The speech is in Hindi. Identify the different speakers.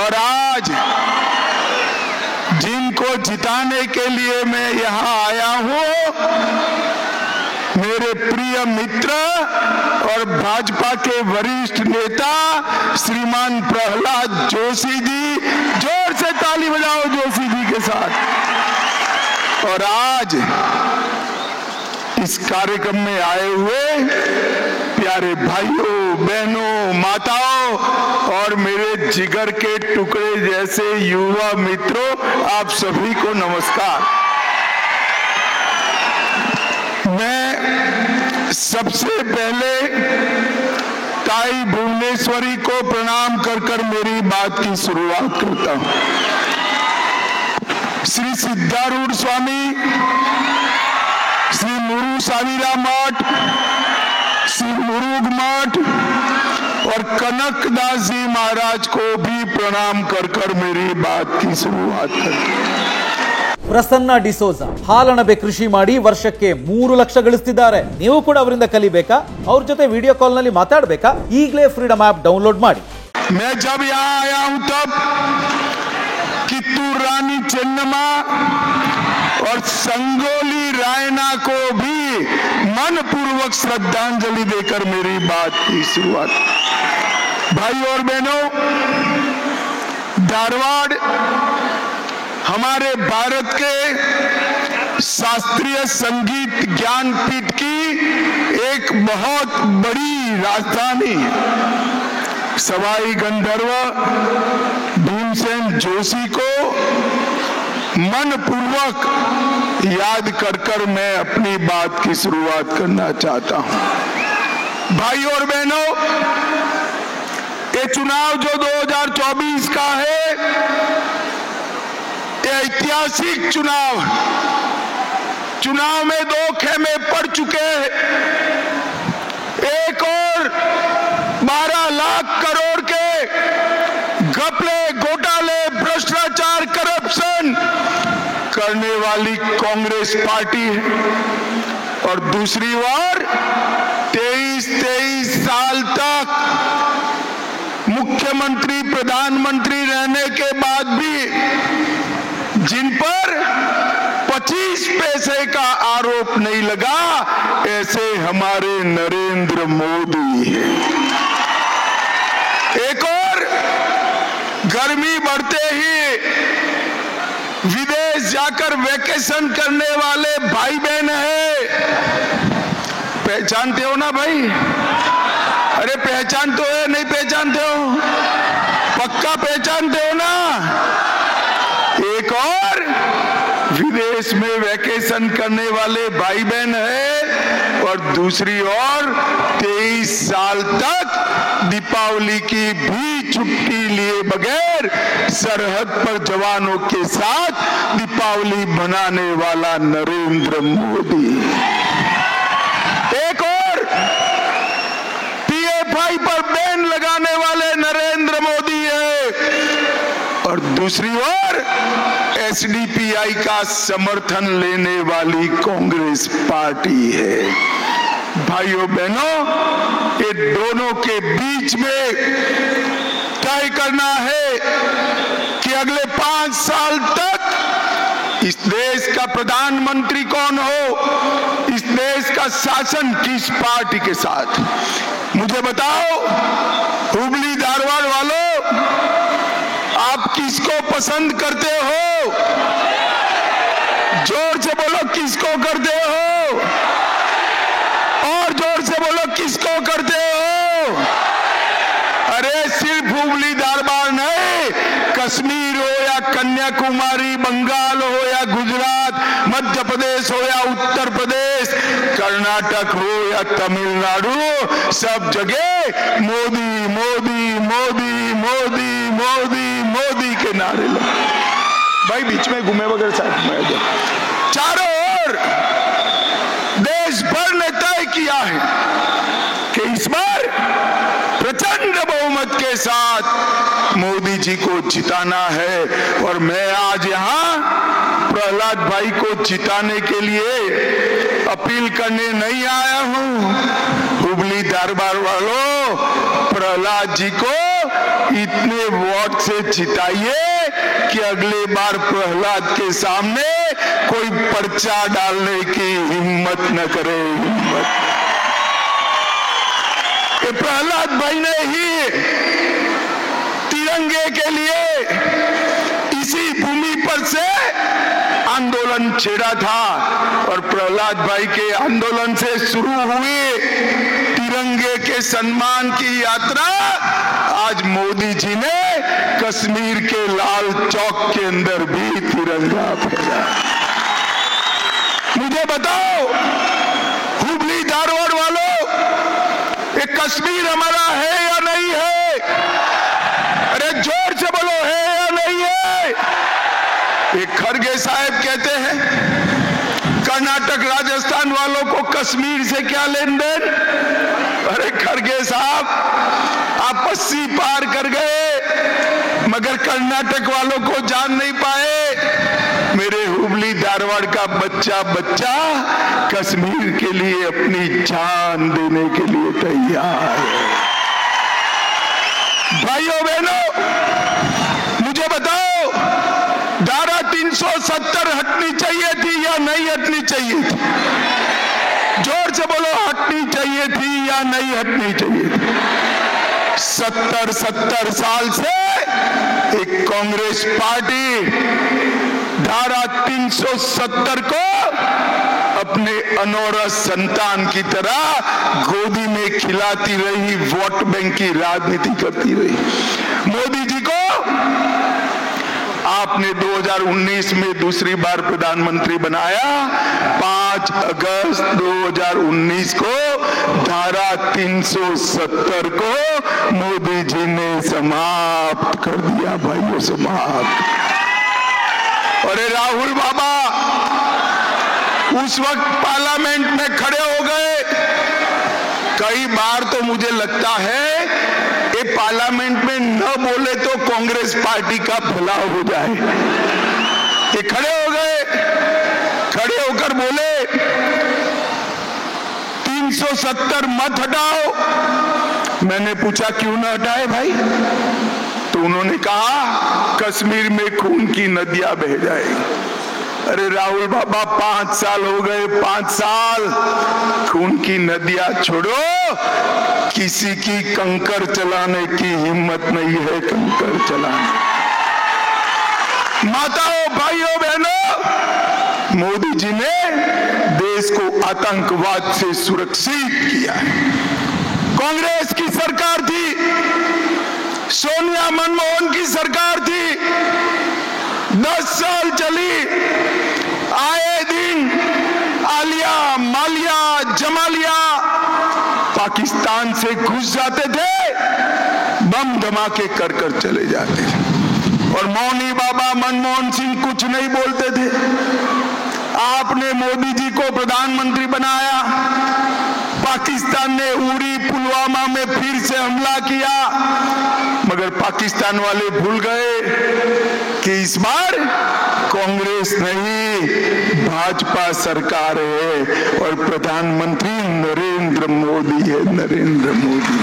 Speaker 1: और आज जिनको जिताने के लिए मैं यहाँ आया हूँ, मेरे प्रिय मित्र और भाजपा के वरिष्ठ नेता श्रीमान प्रहलाद जोशी जी, जोर से ताली बजाओ जोशी जी के साथ। और आज इस कार्यक्रम में आए हुए प्यारे भाइयों, बहनों, माताओं और मेरे जिगर के टुकड़े जैसे युवा मित्रों, आप सभी को नमस्कार। मैं सबसे पहले ताई भुवनेश्वरी को प्रणाम कर मेरी बात की शुरुआत करता हूं। श्री सिद्धारूढ़ स्वामी, श्री मुरु सावीरा मठ, श्री मुरुग मठ और कनकदास जी महाराज को भी प्रणाम कर मेरी बात की शुरुआत करता हूं।
Speaker 2: ಪ್ರಸನ್ನ ಡಿಸೋಜಾ ಹಾಲಣಬೆ ಕೃಷಿ ಮಾಡಿ ವರ್ಷಕ್ಕೆ 3 ಲಕ್ಷ ಗಳಿಸ್ತಿದ್ದಾರೆ। ನೀವು ಕೂಡ ಅವರಿಂದ ಕಲಿಬೇಕಾ? ಅವ್ರ ಜೊತೆ ವಿಡಿಯೋ ಕಾಲ್ ನಲ್ಲಿ ಮಾತಾಡಬೇಕಾ? ಈಗಲೇ ಫ್ರೀಡಮ್ ಆಪ್ ಡೌನ್ಲೋಡ್ ಮಾಡಿ।
Speaker 1: मैं जब यहाँ आया हूं तब कित्तूर रानी चेन्नम्मा और संगोली रायना को भी मनपूर्वक श्रद्धांजलि देकर मेरी बात की शुरुआत। भाई और बहनों, धारवाड़ हमारे भारत के शास्त्रीय संगीत ज्ञानपीठ की एक बहुत बड़ी राजधानी है। सवाई गंधर्व भीमसेन जोशी को मनपूर्वक याद कर मैं अपनी बात की शुरुआत करना चाहता हूं। भाई और बहनों, ये चुनाव जो 2024 का है, ऐतिहासिक चुनाव में 2 खेमे पड़ चुके हैं। एक और 12 लाख करोड़ के घपले, घोटाले, भ्रष्टाचार, करप्शन करने वाली कांग्रेस पार्टी है और दूसरी ओर 23 साल तक मुख्यमंत्री, प्रधानमंत्री रहने के बाद भी जिन पर 25 पैसे का आरोप नहीं लगा, ऐसे हमारे नरेंद्र मोदी है। एक और गर्मी बढ़ते ही विदेश जाकर वैकेशन करने वाले भाई बहन है। पहचानते हो ना भाई? अरे पहचान तो है, नहीं पहचानते हो? पक्का पहचानते हो ना? एक और विदेश में वैकेशन करने वाले भाई बहन है और दूसरी ओर 23 साल तक दीपावली की भी छुट्टी लिए बगैर सरहद पर जवानों के साथ दीपावली मनाने वाला नरेंद्र मोदी। एक और पीएफआई पर बैन लगाने वाले नरेंद्र मोदी है और दूसरी ओर एसडीपीआई का समर्थन लेने वाली कांग्रेस पार्टी है। भाइयों बहनों, ये दोनों के बीच में तय करना है कि अगले 5 साल तक इस देश का प्रधानमंत्री कौन हो, इस देश का शासन किस पार्टी के साथ। मुझे बताओ हुबली धारवाड़ वालों, आप किसको पसंद करते हो? जोर से बोलो, किसको करते हो? और जोर से बोलो, किसको करते हो? अरे सिर्फ हुबली धारवाड़ नहीं, कश्मीर हो या कन्याकुमारी, बंगाल हो या गुजरात, मध्य प्रदेश हो या उत्तर प्रदेश, कर्नाटक हो या तमिलनाडु, सब जगह मोदी मोदी मोदी मोदी मोदी मोदी के नारे लगे। भाई बीच में घूमे बगैर साथ में चारों ओर देश भर ने तय किया है कि इस बार प्रचंड बहुमत के साथ मोदी जी को जिताना है। और मैं आज यहाँ प्रहलाद भाई को जिताने के लिए अपील करने नहीं आया हूँ। हुबली दरबार वालों, प्रहलाद जी को इतने वोट से जिताइए कि अगली बार प्रहलाद के सामने कोई पर्चा डालने की हिम्मत न करे। ये प्रहलाद भाई ने ही तिरंगे के लिए इसी भूमि पर से आंदोलन छेड़ा था और प्रहलाद भाई के आंदोलन से शुरू हुई तिरंगे के सम्मान की यात्रा आज मोदी जी ने कश्मीर के लाल चौक के अंदर भी तिरंगा फहराया। मुझे बताओ हुबली धारवाड़ वालों, ये कश्मीर हमारा है या नहीं है? अरे जोर से बोलो, है या नहीं है? ये खड़गे साहब कहते हैं कर्नाटक राजस्थान वालों को कश्मीर से क्या लेन देन? अरे खड़गे साहब, आप 80 पार कर गए मगर कर्नाटक वालों को जान नहीं पाए। मेरे हुबली धारवाड़ का बच्चा बच्चा कश्मीर के लिए अपनी जान देने के लिए तैयार है। भाइयों बहनों, मुझे बताओ धारा 370 हटनी चाहिए थी या नहीं हटनी चाहिए थी? जोर से बोलो, हटनी चाहिए थी या नहीं हटनी चाहिए थी? 70 साल से एक कांग्रेस पार्टी धारा 370 को अपने अनोरा संतान की तरह गोदी में खिलाती रही, वोट बैंक की राजनीति करती रही। मोदी जी को आपने 2019 में दूसरी बार प्रधानमंत्री बनाया। 5 अगस्त 2019 को धारा 370 को मोदी जी ने समाप्त कर दिया। भाइयों, समाप्त। अरे राहुल बाबा उस वक्त पार्लियामेंट में खड़े हो गए। कई बार तो मुझे लगता है ये पार्लियामेंट में न बोले तो कांग्रेस पार्टी का भला हो जाए। ये खड़े हो गए, खड़े होकर बोले 370 मत हटाओ। मैंने पूछा क्यों ना हटाए भाई? तो उन्होंने कहा कश्मीर में खून की नदियां बह जाएगी। अरे राहुल बाबा 5 साल हो गए, 5 साल खून की नदियां छोड़ो, किसी की कंकर चलाने की हिम्मत नहीं है। कंकर चलाने, माताओं भाइयों बहनों, मोदी जी ने देश को आतंकवाद से सुरक्षित किया है। कांग्रेस की सरकार थी, सोनिया मनमोहन की सरकार थी, 10 साल चली। आए दिन आलिया, मालिया, जमालिया पाकिस्तान से घुस जाते थे, बम धमाके कर कर चले जाते थे और मौनी बाबा मनमोहन सिंह कुछ नहीं बोलते थे। आपने मोदी जी को प्रधानमंत्री बनाया, पाकिस्तान ने उरी पुलवामा में फिर से हमला किया, मगर पाकिस्तान वाले भूल गए कि इस बार कांग्रेस नहीं भाजपा सरकार है और प्रधानमंत्री नरेंद्र मोदी है। नरेंद्र मोदी।